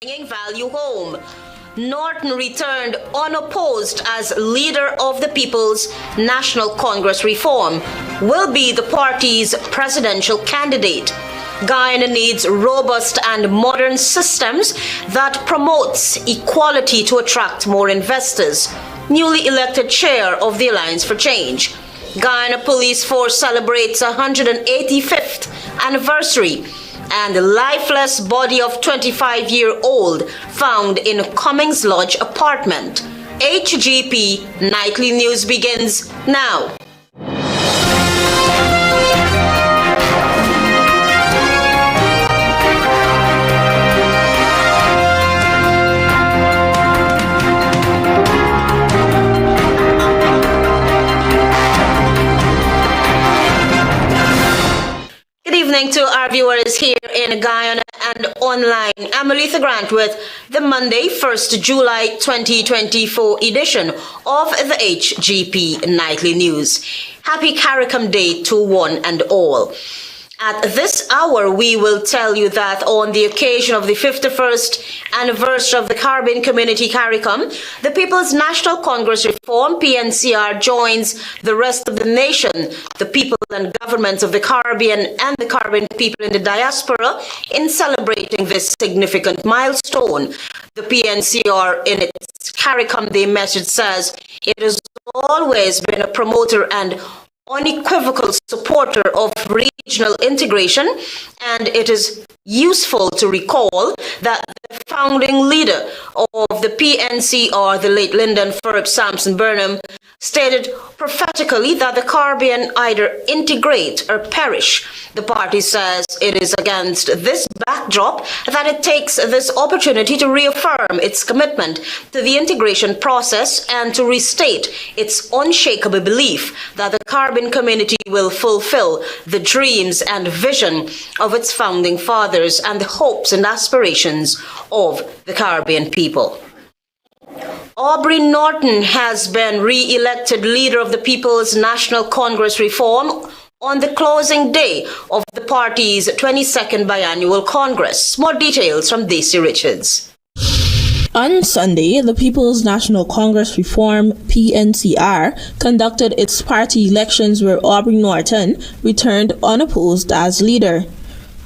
bringing value home. Norton returned unopposed as leader of the People's National Congress Reform, will be the party's presidential candidate. Guyana needs robust and modern systems that promotes equality to attract more investors. Newly elected chair of the Alliance for Change. Guyana Police Force celebrates 185th anniversary, and the lifeless body of 25-year-old found in Cummings Lodge apartment. HGP Nightly News begins now. Good evening to our viewers here in Guyana and online. I'm Aletha Grant with the Monday, 1st July 2024 edition of the HGP Nightly News. Happy CARICOM Day to one and all. At this hour, we will tell you that on the occasion of the 51st anniversary of the Caribbean Community CARICOM, the People's National Congress Reform, PNCR, joins the rest of the nation, the people and governments of the Caribbean and the Caribbean people in the diaspora in celebrating this significant milestone. The PNCR, in its CARICOM Day message, says it has always been a promoter and unequivocal supporter of regional integration, and it is useful to recall that the founding leader of the PNCR, the late Lyndon Phillips Sampson Burnham, stated prophetically that the Caribbean either integrate or perish. The party says it is against this backdrop that it takes this opportunity to reaffirm its commitment to the integration process and to restate its unshakable belief that the Caribbean community will fulfill the dreams and vision of its founding fathers and the hopes and aspirations of the Caribbean people. Aubrey Norton has been re-elected leader of the People's National Congress Reform on the closing day of the party's 22nd biannual Congress. More details from Daisy Richards. On Sunday, the People's National Congress Reform, PNCR, conducted its party elections where Aubrey Norton returned unopposed as leader.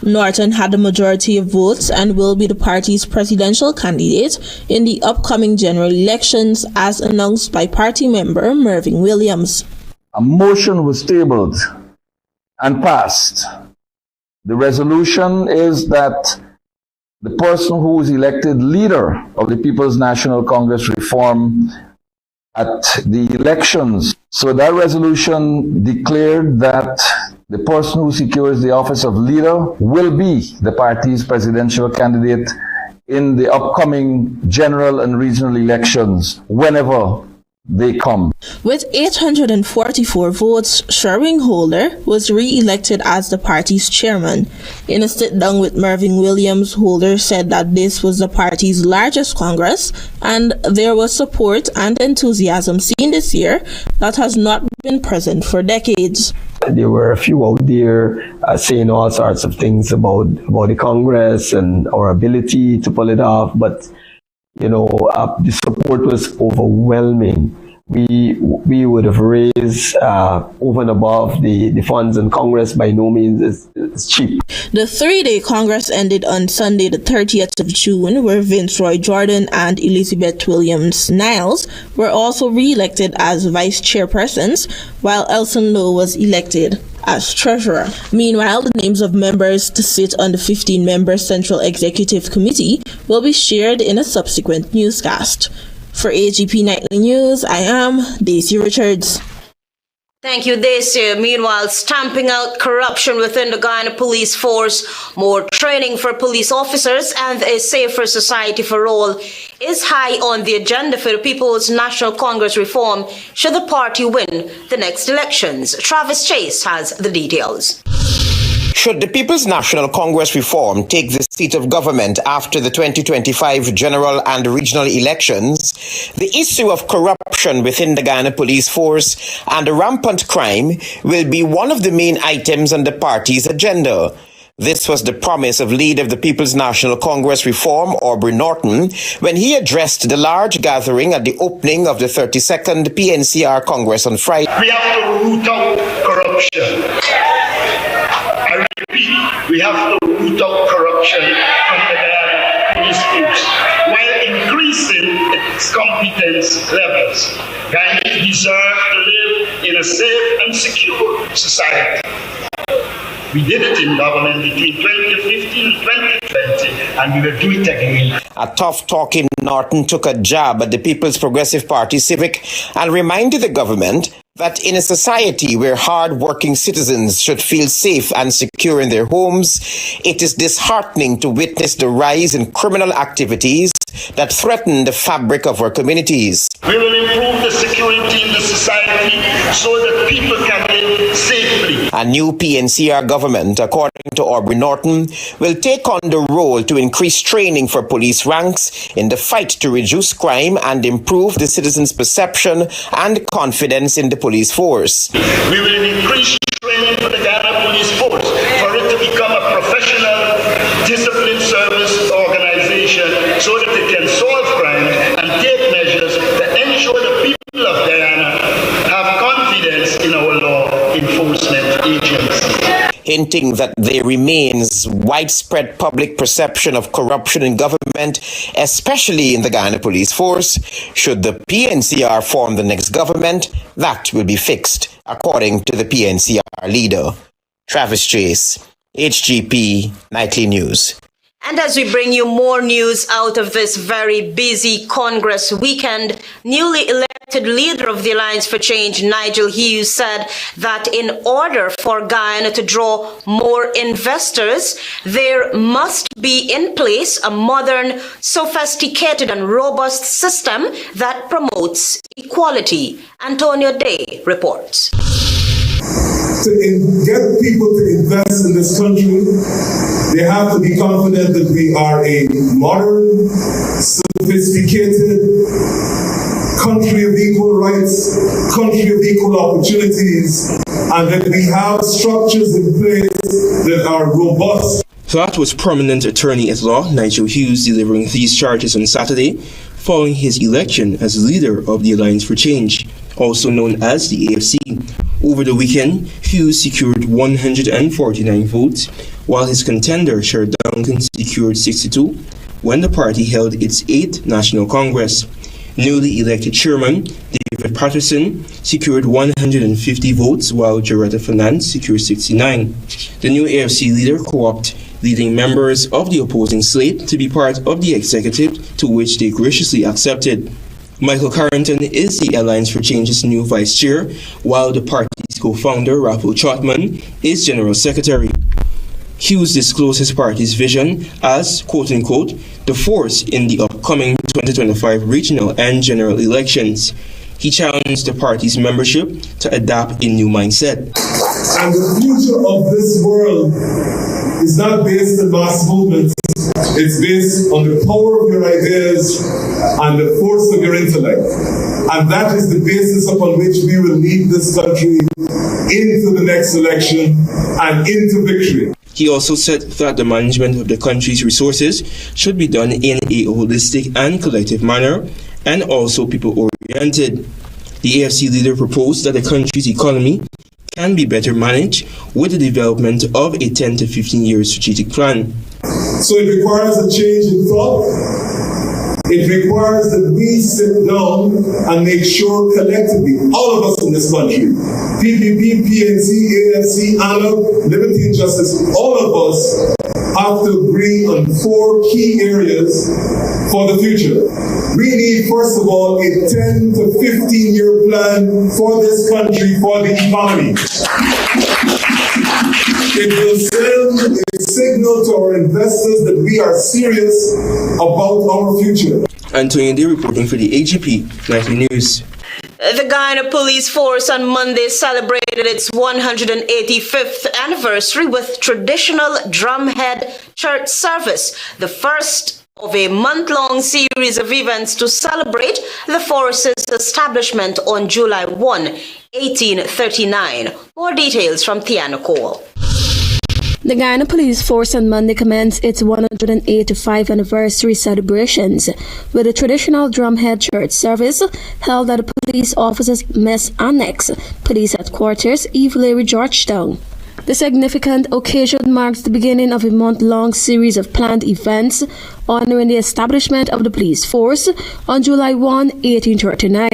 Norton had the majority of votes and will be the party's presidential candidate in the upcoming general elections, as announced by party member Mervyn Williams. A motion was tabled and passed. The resolution is that the person who is elected leader of the People's National Congress Reform at the elections. So that resolution declared that the person who secures the office of leader will be the party's presidential candidate in the upcoming general and regional elections whenever they come. With 844 votes, Sherwin Holder was re-elected as the party's chairman. In a sit-down with Mervyn Williams, Holder said that this was the party's largest Congress and there was support and enthusiasm seen this year that has not been present for decades. There were a few out there saying all sorts of things about the Congress and our ability to pull it off, but the support was overwhelming. We would have raised over and above the funds in Congress. By no means is cheap. The three-day Congress ended on Sunday, the 30th of June, where Vince Roy Jordan and Elizabeth Williams Niles were also re-elected as vice chairpersons, while Elson Lowe was elected as treasurer. Meanwhile, the names of members to sit on the 15-member Central Executive Committee will be shared in a subsequent newscast. For HGP Nightly News, I am Daisy Richards. Thank you, Daisy. Meanwhile, stamping out corruption within the Guyana Police Force, more training for police officers, and a safer society for all is high on the agenda for the People's National Congress Reform should the party win the next elections. Travis Chase has the details. Should the People's National Congress Reform take the seat of government after the 2025 general and regional elections, the issue of corruption within the Guyana Police Force and rampant crime will be one of the main items on the party's agenda. This was the promise of leader of the People's National Congress Reform, Aubrey Norton, when he addressed the large gathering at the opening of the 32nd PNCR Congress on Friday. We have to root out corruption. I repeat, we have to root out corruption from the Guyana police force while increasing its competence levels. Guyanese deserve to live in a safe and secure society. We did it in government between 2015 and 2020, and we will do it again. A tough-talking Norton took a jab at the People's Progressive Party Civic and reminded the government that in a society where hard-working citizens should feel safe and secure in their homes, it is disheartening to witness the rise in criminal activities that threaten the fabric of our communities. We will improve the security in the society so that people can live safely. A new PNCR government, according to Aubrey Norton, will take on the role to increase training for police ranks in the fight to reduce crime and improve the citizens' perception and confidence in the police force. We will increase training for the Guyana police force for it to become a professional, disciplined service organization so that it can solve crime and take measures to ensure the people of Guyana have confidence in our law enforcement agencies. Hinting that there remains widespread public perception of corruption in government, especially in the Guyana Police Force. Should the PNCR form the next government, that will be fixed, according to the PNCR leader. Travis Chase, HGP Nightly News. And as we bring you more news out of this very busy Congress weekend, newly elected leader of the Alliance for Change, Nigel Hughes, said that in order for Guyana to draw more investors, there must be in place a modern, sophisticated and robust system that promotes equality. Antonio Day reports. To get people to invest in this country, they have to be confident that we are a modern, sophisticated country of equal rights, country of equal opportunities, and that we have structures in place that are robust. That was prominent attorney at law Nigel Hughes delivering these charges on Saturday, following his election as leader of the Alliance for Change, also known as the AFC. Over the weekend, Hughes secured 149 votes, while his contender, Sher Duncan, secured 62 when the party held its 8th National Congress. Newly elected chairman, David Patterson, secured 150 votes, while Jaretta Finance secured 69. The new AFC leader co-opted leading members of the opposing slate to be part of the executive, to which they graciously accepted. Michael Carrington is the Alliance for Change's new vice chair, while the party's co-founder, Raphael Trotman, is general secretary. Hughes disclosed his party's vision as, quote-unquote, the force in the upcoming 2025 regional and general elections. He challenged the party's membership to adapt a new mindset. And the future of this world is not based on mass movements. It's based on the power of your ideas and the force of your intellect. And that is the basis upon which we will lead this country into the next election and into victory. He also said that the management of the country's resources should be done in a holistic and collective manner, and also people-oriented. The AFC leader proposed that the country's economy can be better managed with the development of a 10 to 15-year strategic plan. So it requires a change in thought. It requires that we sit down and make sure collectively, all of us in this country, PPP, PNC, AFC, ANA, Liberty and Justice, all of us have to agree on 4 key areas for the future. We need, first of all, a 10 to 15-year plan for this country, for the economy. It will send a signal to our investors that we are serious about our future. Antonio Day reporting for the HGP Nightly News. The Guyana Police Force on Monday celebrated its 185th anniversary with traditional drumhead church service, the first of a month-long series of events to celebrate the force's establishment on July 1, 1839. More details from Tiana Cole. The Guyana Police Force on Monday commenced its 185th anniversary celebrations with a traditional drumhead church service held at the Police Officers' Mess Annex, Police Headquarters, Eve Leary, Georgetown. The significant occasion marks the beginning of a month-long series of planned events honoring the establishment of the police force on July 1, 1839.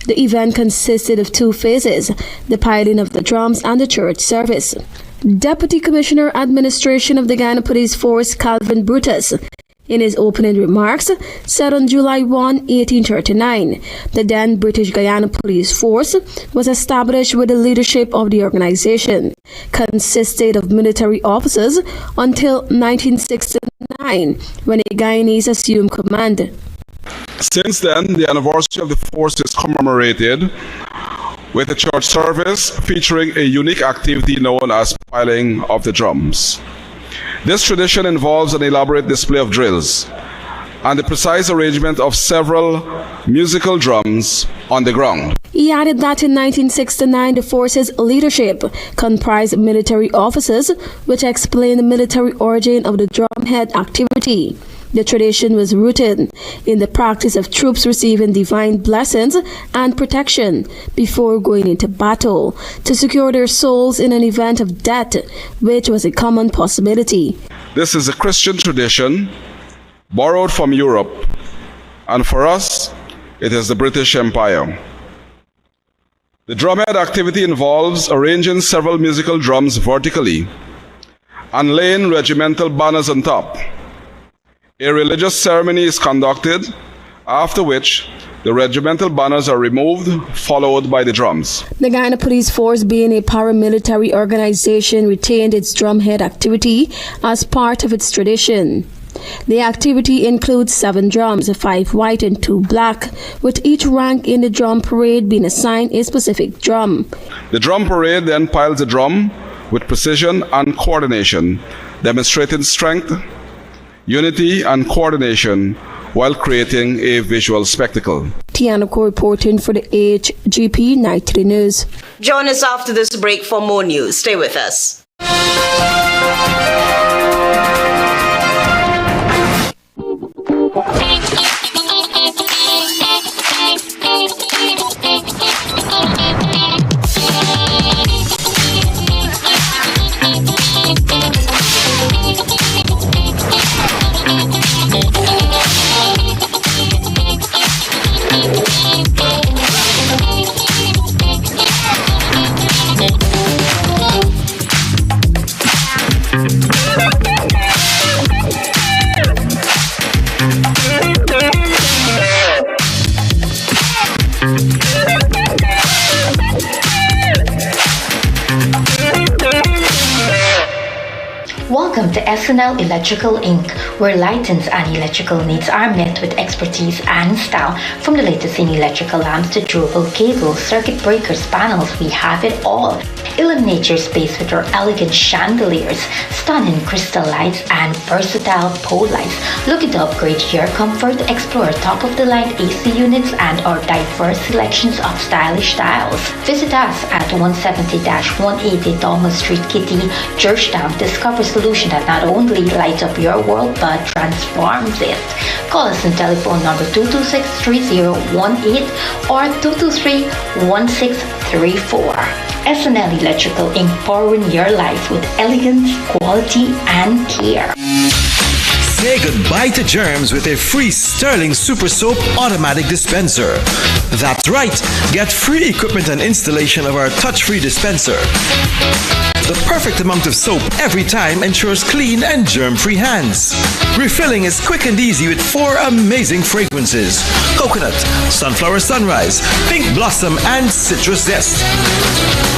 The event consisted of two phases, the piling of the drums and the church service. Deputy Commissioner Administration of the Guyana Police Force, Calvin Brutus, in his opening remarks, said on July 1, 1839, the then British Guyana Police Force was established with the leadership of the organization, consisted of military officers until 1969, when a Guyanese assumed command. Since then, the anniversary of the force is commemorated with a church service featuring a unique activity known as piling of the drums. This tradition involves an elaborate display of drills and the precise arrangement of several musical drums on the ground. He added that in 1969, the force's leadership comprised military officers, which explained the military origin of the drumhead activity. The tradition was rooted in the practice of troops receiving divine blessings and protection before going into battle to secure their souls in an event of death, which was a common possibility. This is a Christian tradition borrowed from Europe, and for us, it is the British Empire. The drumhead activity involves arranging several musical drums vertically and laying regimental banners on top. A religious ceremony is conducted, after which the regimental banners are removed, followed by the drums. The Guyana Police Force, being a paramilitary organization, retained its drumhead activity as part of its tradition. The activity includes 7 drums, 5 white and 2 black, with each rank in the drum parade being assigned a specific drum. The drum parade then piles the drum with precision and coordination, demonstrating strength, unity and coordination while creating a visual spectacle. Tianoko reporting for the HGP Nightly News. Join us after this break for more news. Stay with us. Welcome to SNL Electrical Inc., where lighting and electrical needs are met with expertise and style. From the latest in electrical lamps to durable cables, circuit breakers, panels, we have it all. Illuminate your space with our elegant chandeliers, stunning crystal lights, and versatile pole lights. Looking to upgrade your comfort? Explore top-of-the-line AC units and our diverse selections of stylish styles. Visit us at 170-180 Thomas Street, Kitty, Georgetown. Discover solution that not only lights up your world but transforms it. Call us on telephone number 226-3018 or 223-1634. SNL Electrical Inc., powering your life with elegance, quality, and care. Say goodbye to germs with a free Sterling Super Soap automatic dispenser. That's right, get free equipment and installation of our touch-free dispenser. The perfect amount of soap every time ensures clean and germ-free hands. Refilling is quick and easy with 4 amazing fragrances: coconut, sunflower sunrise, pink blossom, and citrus zest.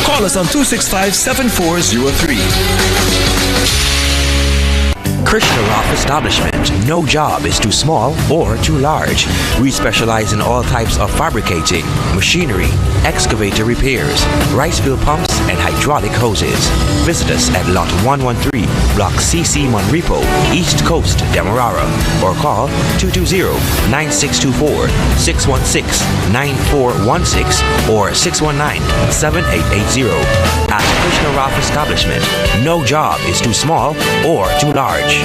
Call us on 265-7403. Krishna Rock Establishment. No job is too small or too large. We specialize in all types of fabricating, machinery, excavator repairs, rice field pumps, and hydraulic hoses. Visit us at Lot 113, Block CC Monrepo, East Coast, Demerara, or call 220-9624, 616-9416, or 619-7880. At Krishna Ralph Establishment, no job is too small or too large.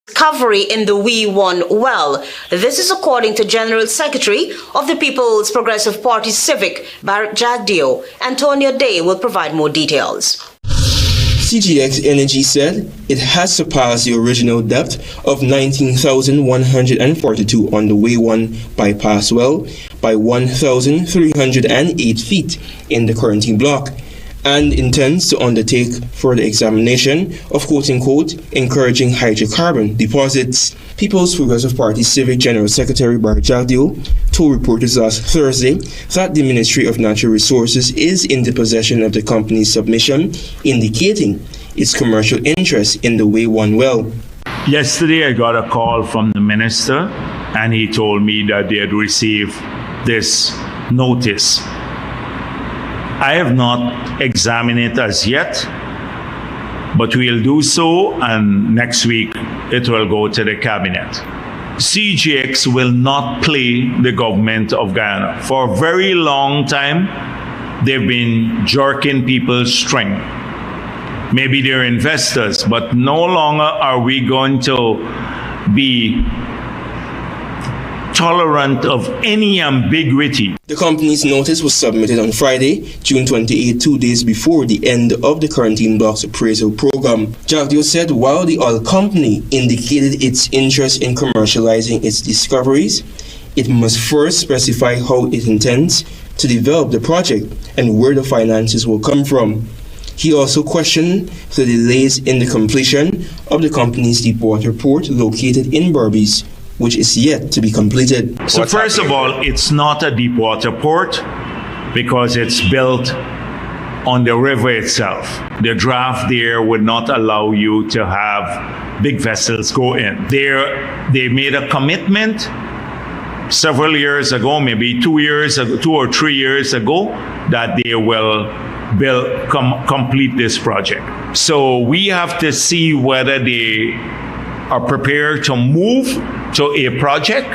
Recovery in the We1 well. This is according to General Secretary of the People's Progressive Party Civic, Barak Jagdeo. Antonio Day will provide more details. CGX Energy said it has surpassed the original depth of 19,142 on the We1 bypass well by 1,308 feet in the quarantine block, and intends to undertake further examination of quote-unquote encouraging hydrocarbon deposits. People's Progressive Party Civic General Secretary Barak Jagdeo told reporters last Thursday that the Ministry of Natural Resources is in the possession of the company's submission indicating its commercial interest in the We1 well. Yesterday I got a call from the minister and he told me that they had received this notice. I have not examined it as yet, but we'll do so, and next week it will go to the cabinet. CGX will not play the government of Guyana. For a very long time, they've been jerking people's string. Maybe they're investors, but no longer are we going to be tolerant of any ambiguity. The company's notice was submitted on Friday, June 28, 2 days before the end of the quarantine block's appraisal program. Jagdeo said while the oil company indicated its interest in commercializing its discoveries, it must first specify how it intends to develop the project and where the finances will come from. He also questioned the delays in the completion of the company's deepwater port located in Berbice, which is yet to be completed. So first of all, it's not a deep water port because it's built on the river itself. The draft there would not allow you to have big vessels go in. They made a commitment several years ago, maybe 2 or 3 years ago, that they will complete this project. So we have to see whether they are prepared to move to a project.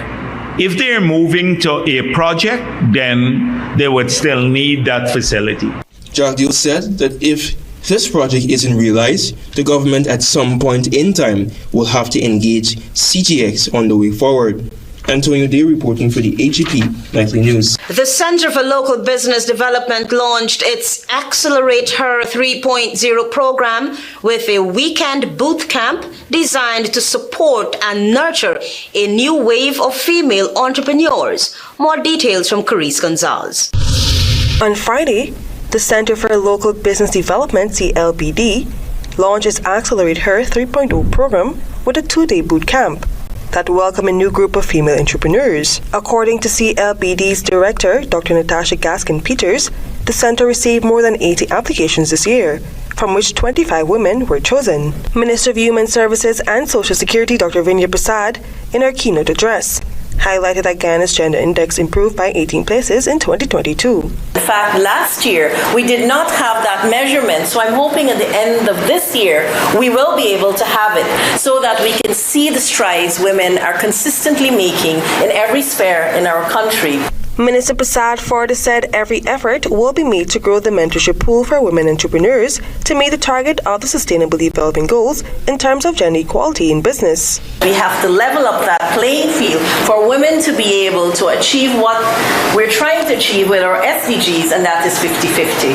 If they're moving to a project, then they would still need that facility. Jagdeo said that if this project isn't realized, the government at some point in time will have to engage CGX on the way forward. Antonio Day reporting for the HGP Nightly News. The Center for Local Business Development launched its Accelerate Her 3.0 program with a weekend boot camp designed to support and nurture a new wave of female entrepreneurs. More details from Carice Gonzalez. On Friday, the Center for Local Business Development, CLBD, launched its Accelerate Her 3.0 program with a 2-day boot camp that welcome a new group of female entrepreneurs. According to CLBD's director, Dr. Natasha Gaskin-Peters, the center received more than 80 applications this year, from which 25 women were chosen. Minister of Human Services and Social Security, Dr. Vinya Prasad, in her keynote address, highlighted that Guyana's gender index improved by 18 places in 2022. In fact, last year, we did not have that measurement, so I'm hoping at the end of this year, we will be able to have it so that we can see the strides women are consistently making in every sphere in our country. Minister Prasad further said every effort will be made to grow the mentorship pool for women entrepreneurs to meet the target of the Sustainable Development Goals in terms of gender equality in business. We have to level up that playing field for women to be able to achieve what we're trying to achieve with our SDGs, and that is 50-50,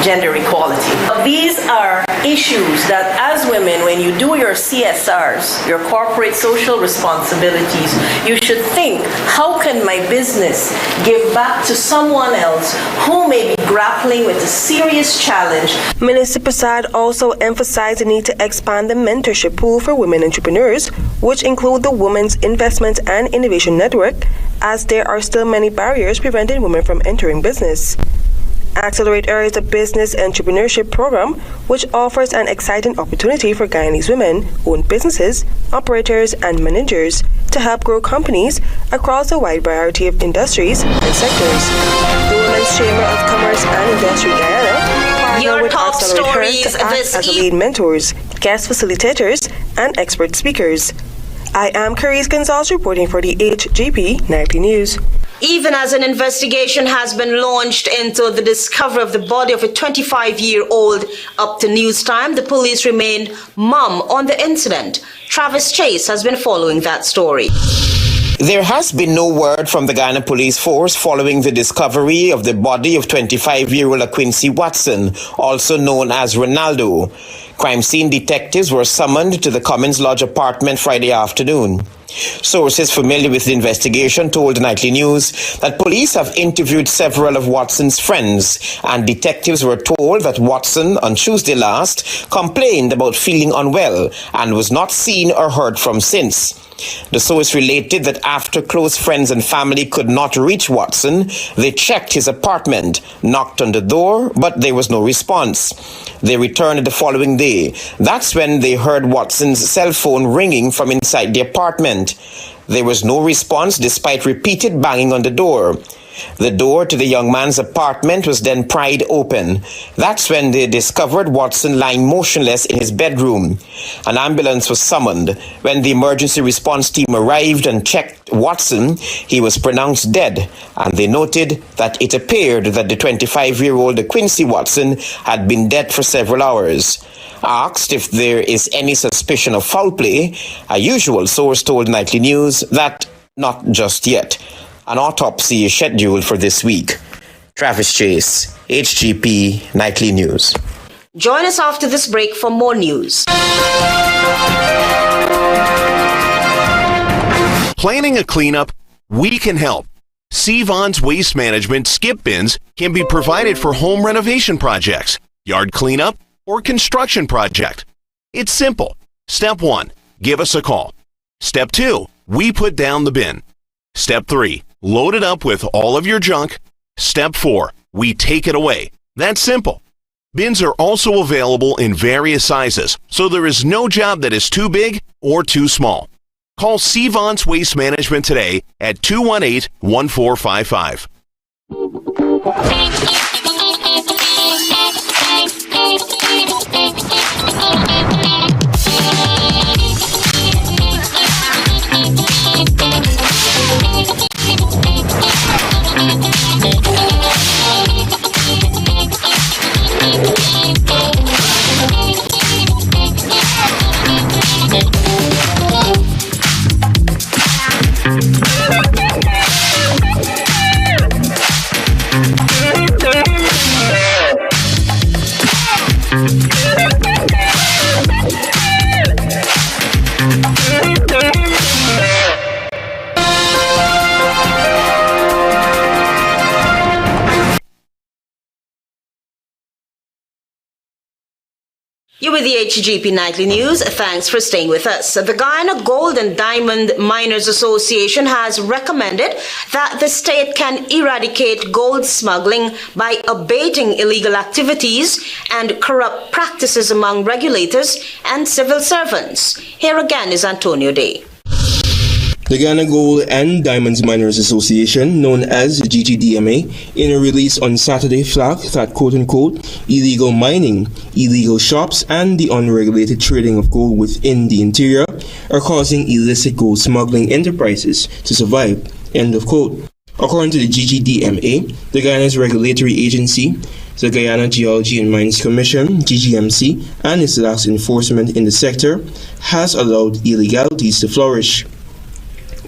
gender equality. These are issues that as women, when you do your CSRs, your corporate social responsibilities, you should think, how can my business give back to someone else who may be grappling with a serious challenge. Minister Prasad also emphasized the need to expand the mentorship pool for women entrepreneurs, which include the Women's Investment and Innovation Network, as there are still many barriers preventing women from entering business. Accelerate Areas of Business Entrepreneurship Program, which offers an exciting opportunity for Guyanese women-owned businesses, operators, and managers to help grow companies across a wide variety of industries and sectors. The Women's Chamber of Commerce and Industry Guyana Your partner with top Accelerate stories Her to act this as lead mentors, guest facilitators, and expert speakers. I am Carice Gonzalez reporting for the HGP Nightly News. Even as an investigation has been launched into the discovery of the body of a 25-year-old up to news time, the police remained mum on the incident. Travis Chase has been following that story. There has been no word from the Guyana Police Force following the discovery of the body of 25-year-old Quincy Watson, also known as Ronaldo. Crime scene detectives were summoned to the Commons Lodge apartment Friday afternoon. Sources familiar with the investigation told Nightly News that police have interviewed several of Watson's friends, and detectives were told that Watson, on Tuesday last, complained about feeling unwell and was not seen or heard from since. The source related that after close friends and family could not reach Watson, they checked his apartment, knocked on the door, but there was no response. They returned the following day. That's when they heard Watson's cell phone ringing from inside the apartment. There was no response despite repeated banging on the door. The door to the young man's apartment was then pried open. That's when they discovered Watson lying motionless in his bedroom. An ambulance was summoned. When the emergency response team arrived and checked Watson, he was pronounced dead, and they noted that it appeared that the 25-year-old Quincy Watson had been dead for several hours. Asked if there is any suspicion of foul play, a usual source told Nightly News that not just yet. An autopsy is scheduled for this week. Travis Chase, HGP Nightly News. Join us after this break for more news. Planning a cleanup? We can help. Sevon's Waste Management skip bins can be provided for home renovation projects, yard cleanup, or construction project. It's simple. Step 1, give us a call. Step 2, we put down the bin. Step 3, load it up with all of your junk. Step 4, we take it away. That's simple. Bins are also available in various sizes, so there is no job that is too big or too small. Call Sevon's Waste Management today at 218-1455. You're with the HGP Nightly News. Thanks for staying with us. The Guyana Gold and Diamond Miners Association has recommended that the state can eradicate gold smuggling by abating illegal activities and corrupt practices among regulators and civil servants. Here again is Antonio Day. The Guyana Gold and Diamonds Miners Association, known as GGDMA, in a release on Saturday flagged that quote-unquote illegal mining, illegal shops, and the unregulated trading of gold within the interior are causing illicit gold smuggling enterprises to survive, end of quote. According to the GGDMA, the Guyana's regulatory agency, the Guyana Geology and Mines Commission, GGMC, and its lax enforcement in the sector has allowed illegalities to flourish.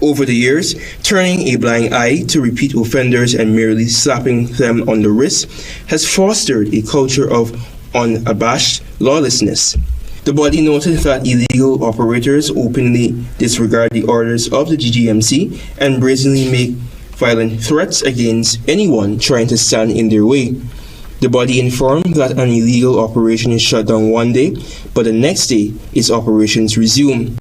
Over the years, turning a blind eye to repeat offenders and merely slapping them on the wrist has fostered a culture of unabashed lawlessness. The body noted that illegal operators openly disregard the orders of the GGMC and brazenly make violent threats against anyone trying to stand in their way. The body informed that an illegal operation is shut down one day, but the next day its operations resume.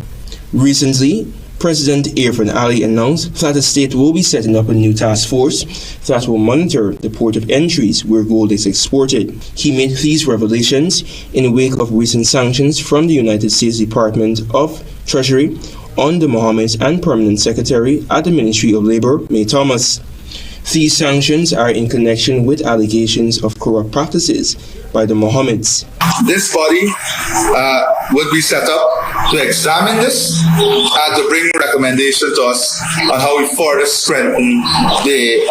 Recently, President Irfan Ali announced that the state will be setting up a new task force that will monitor the port of entries where gold is exported. He made these revelations in the wake of recent sanctions from the United States Department of Treasury on the Mohammeds and Permanent Secretary at the Ministry of Labor, May Thomas. These sanctions are in connection with allegations of corrupt practices by the Mohammeds. This body would be set up to examine this and to bring recommendations to us on how we further strengthen the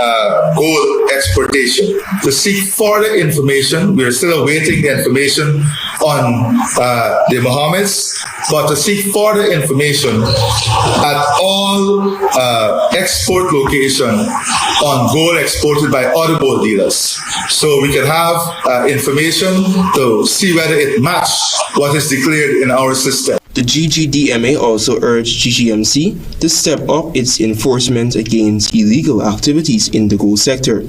gold exportation. To seek further information, we are still awaiting the information on the Mohammeds, but to seek further information at all export locations on gold exported by other gold dealers, so we can have information to see whether it matches what is declared in our system. The GGDMA also urged GGMC to step up its enforcement against illegal activities in the gold sector.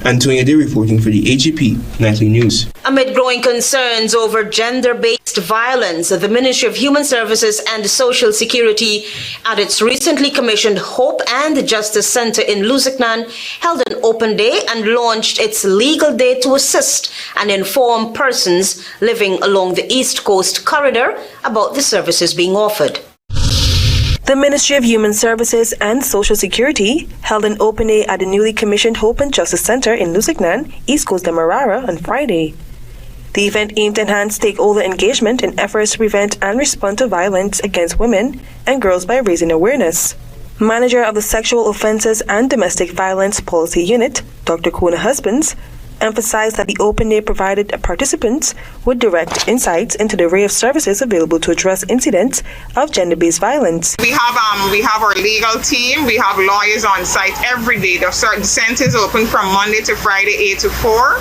Antonia Day reporting for the HGP Nightly News. Amid growing concerns over gender-based violence, the Ministry of Human Services and Social Security at its recently commissioned Hope and Justice Center in Lusignan held an open day and launched its Legal Day to assist and inform persons living along the East Coast Corridor about the services being offered. The Ministry of Human Services and Social Security held an open day at the newly commissioned Hope and Justice Center in Lusignan, East Coast Demerara on Friday. The event aimed to enhance stakeholder engagement in efforts to prevent and respond to violence against women and girls by raising awareness. Manager of the Sexual Offences and Domestic Violence Policy Unit, Dr. Kona Husbands, emphasized that the open day provided participants with direct insights into the array of services available to address incidents of gender-based violence. We have our legal team. We have lawyers on site every day. The center is open from Monday to Friday, 8 to 4,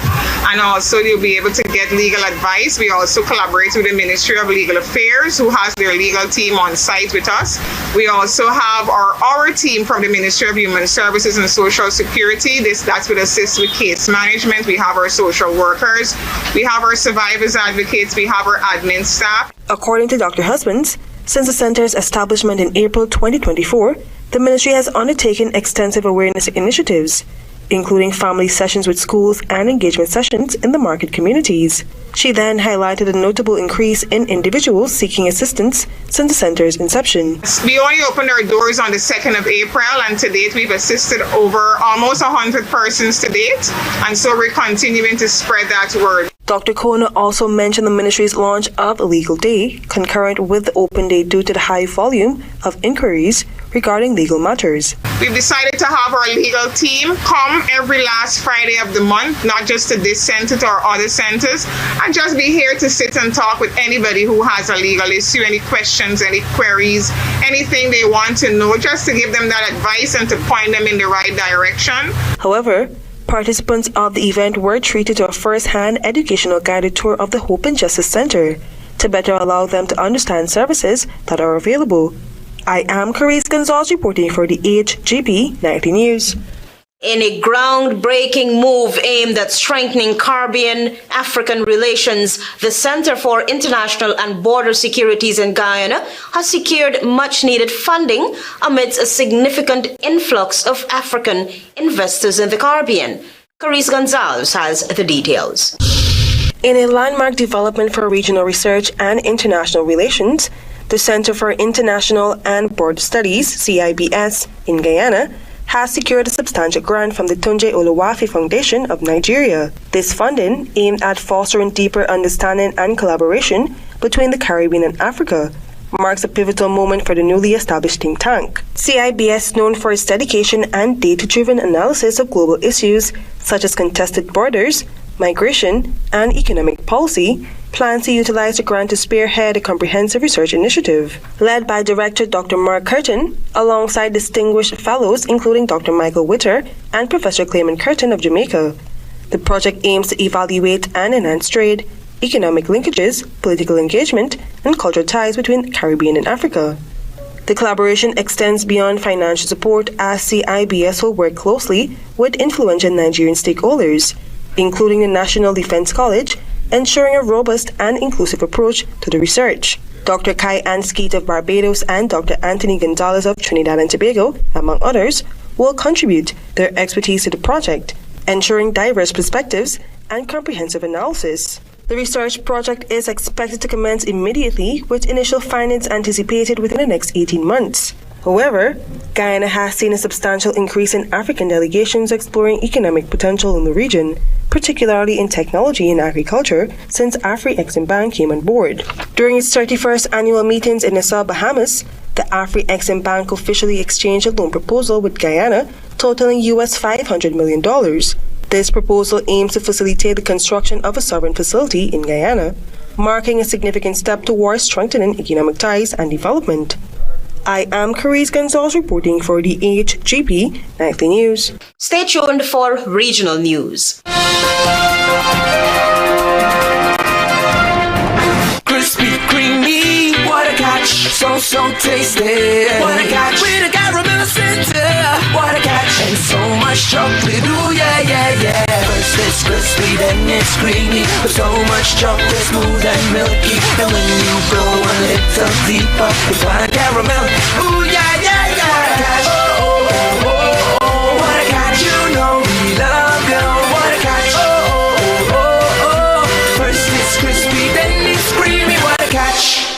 and also you'll be able to get legal advice. We also collaborate with the Ministry of Legal Affairs, who has their legal team on site with us. We also have our team from the Ministry of Human Services and Social Security. That would assist with case management. We have our social workers, we have our survivors advocates, we have our admin staff. According to Dr. Husbands, since the center's establishment in April 2024, the ministry has undertaken extensive awareness initiatives, including family sessions with schools and engagement sessions in the market communities. She then highlighted a notable increase in individuals seeking assistance since the center's inception. We only opened our doors on the 2nd of April, and to date we've assisted over almost 100 persons to date, and so we're continuing to spread that word. Dr. Kona also mentioned the ministry's launch of a legal day concurrent with the open day due to the high volume of inquiries regarding legal matters. We've decided to have our legal team come every last Friday of the month, not just to this center, to our other centers, and just be here to sit and talk with anybody who has a legal issue, any questions, any queries, anything they want to know, just to give them that advice and to point them in the right direction. However, participants of the event were treated to a first-hand educational guided tour of the Hope and Justice Center to better allow them to understand services that are available. I am Carice Gonzalez reporting for the HGP Nightly News. In a groundbreaking move aimed at strengthening Caribbean-African relations, the Center for International and Border Securities in Guyana has secured much-needed funding amidst a significant influx of African investors in the Caribbean. Carice Gonzalez has the details. In a landmark development for regional research and international relations, the Center for International and Border Studies, CIBS, in Guyana, has secured a substantial grant from the Tunde Oluwafe Foundation of Nigeria. This funding, aimed at fostering deeper understanding and collaboration between the Caribbean and Africa, marks a pivotal moment for the newly established think tank. CIBS, known for its dedication and data-driven analysis of global issues such as contested borders, migration, and economic policy, plans to utilize the grant to spearhead a comprehensive research initiative. Led by Director Dr. Mark Curtin, alongside distinguished fellows including Dr. Michael Witter and Professor Clayman Curtin of Jamaica, the project aims to evaluate and enhance trade, economic linkages, political engagement, and cultural ties between the Caribbean and Africa. The collaboration extends beyond financial support as CIBS will work closely with influential Nigerian stakeholders, including the National Defense College, ensuring a robust and inclusive approach to the research. Dr. Kai Ann Skeet of Barbados and Dr. Anthony Gonzalez of Trinidad and Tobago, among others, will contribute their expertise to the project, ensuring diverse perspectives and comprehensive analysis. The research project is expected to commence immediately, with initial findings anticipated within the next 18 months. However, Guyana has seen a substantial increase in African delegations exploring economic potential in the region, particularly in technology and agriculture, since Afri-Exim came on board. During its 31st annual meetings in Nassau, Bahamas, the Afri-Exim Bank officially exchanged a loan proposal with Guyana totaling US $500 million. This proposal aims to facilitate the construction of a sovereign facility in Guyana, marking a significant step towards strengthening economic ties and development. I am Carice Gonzalez reporting for the HGP Nightly News. Stay tuned for regional news. Crispy, creamy, what a catch, so tasty. What a catch, with a caramel center. What a catch, and so much chocolate, ooh yeah. First it's crispy, then it's creamy, with so much chocolate, smooth and milky. And when you blow a little deeper, it's what a caramel, ooh yeah. What a catch, oh, what a catch, you know we love you. What a catch, oh. First it's crispy, then it's creamy, what a catch.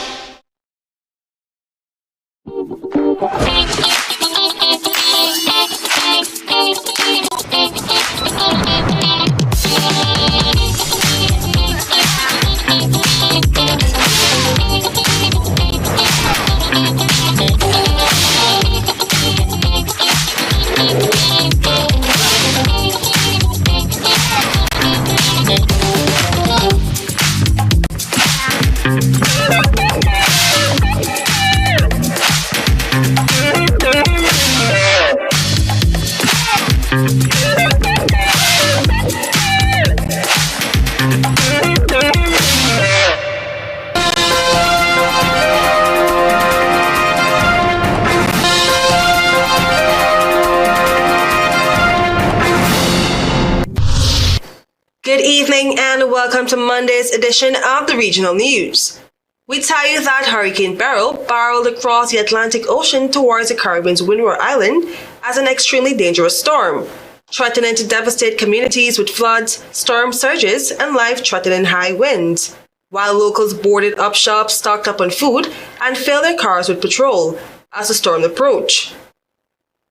Good evening and welcome to Monday's edition of the Regional News. We tell you that Hurricane Beryl barreled across the Atlantic Ocean towards the Caribbean's Windward Island as an extremely dangerous storm, threatening to devastate communities with floods, storm surges, and life-threatening high winds, while locals boarded up shops, stocked up on food, and filled their cars with petrol as the storm approached.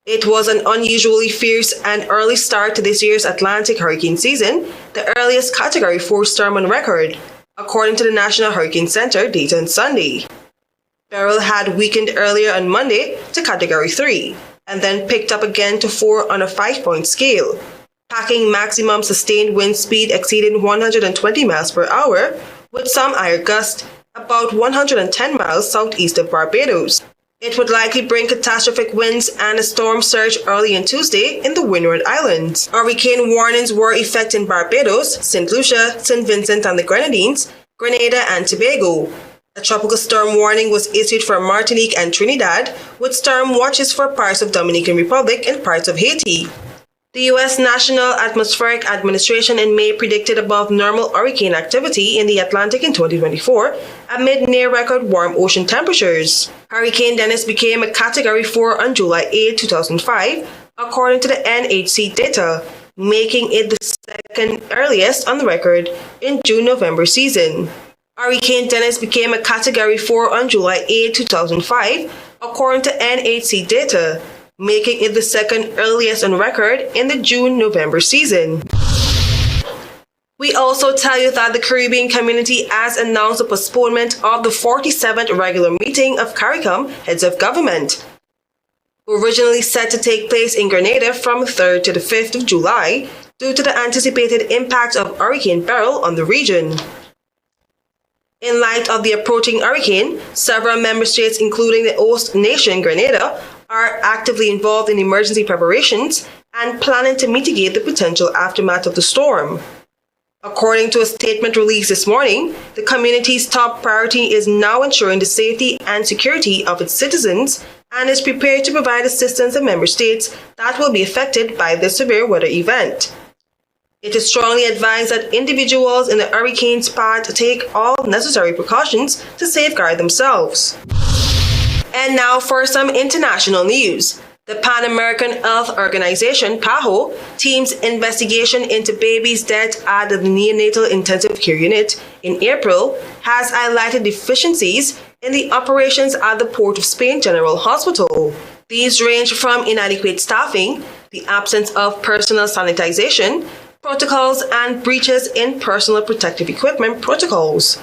It was an unusually fierce and early start to this year's Atlantic hurricane season, the earliest Category 4 storm on record, according to the National Hurricane Center data on Sunday. Beryl had weakened earlier on Monday to Category 3, and then picked up again to 4 on a 5-point scale, packing maximum sustained wind speed exceeding 120 miles per hour, with some higher gusts about 110 miles southeast of Barbados. It would likely bring catastrophic winds and a storm surge early on Tuesday in the Windward Islands. Hurricane warnings were effective in Barbados, St. Lucia, St. Vincent and the Grenadines, Grenada and Tobago. A tropical storm warning was issued for Martinique and Trinidad, with storm watches for parts of Dominican Republic and parts of Haiti. The U.S. National Atmospheric Administration in May predicted above normal hurricane activity in the Atlantic in 2024 amid near-record warm ocean temperatures. Hurricane Dennis became a Category 4 on July 8, 2005, according to the NHC data, making it the second earliest on the record in June-November season. Hurricane Dennis became a Category 4 on July 8, 2005, according to NHC data, making it the second earliest on record in the June-November season. We also tell you that the Caribbean community has announced the postponement of the 47th regular meeting of CARICOM Heads of Government, originally set to take place in Grenada from the 3rd to the 5th of July due to the anticipated impact of Hurricane Beryl on the region. In light of the approaching hurricane, several member states, including the host nation Grenada, are actively involved in emergency preparations and planning to mitigate the potential aftermath of the storm. According to a statement released this morning, the community's top priority is now ensuring the safety and security of its citizens and is prepared to provide assistance to member states that will be affected by this severe weather event. It is strongly advised that individuals in the hurricane's path take all necessary precautions to safeguard themselves. And now for some international news. The Pan American Health Organization, PAHO, team's investigation into babies' death at the neonatal intensive care unit in April has highlighted deficiencies in the operations at the Port of Spain General Hospital. These range from inadequate staffing, the absence of personal sanitization, protocols, and breaches in personal protective equipment protocols,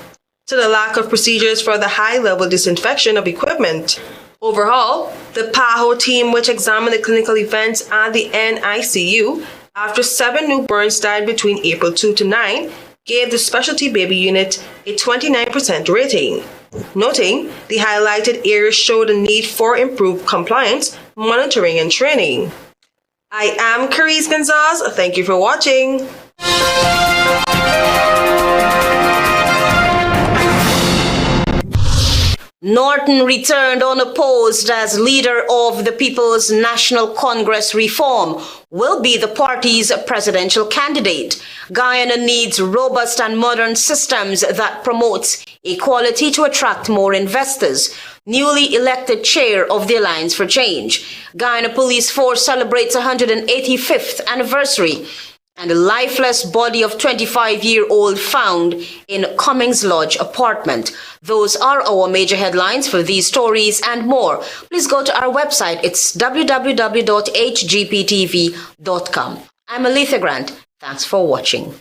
to the lack of procedures for the high-level disinfection of equipment. Overall, the PAHO team, which examined the clinical events at the NICU after 7 newborns died between April 2 to 9, gave the specialty baby unit a 29% rating, noting the highlighted areas showed a need for improved compliance, monitoring, and training. I am Carice Gonzalez. Thank you for watching. Norton returned unopposed as leader of the People's National Congress Reform, will be the party's presidential candidate. Guyana needs robust and modern systems that promotes equality to attract more investors. Newly elected chair of the Alliance for Change. Guyana Police Force celebrates 185th anniversary. And a lifeless body of 25-year-old found in Cummings Lodge apartment. Those are our major headlines for these stories and more. Please go to our website. It's www.hgptv.com. I'm Aletha Grant. Thanks for watching.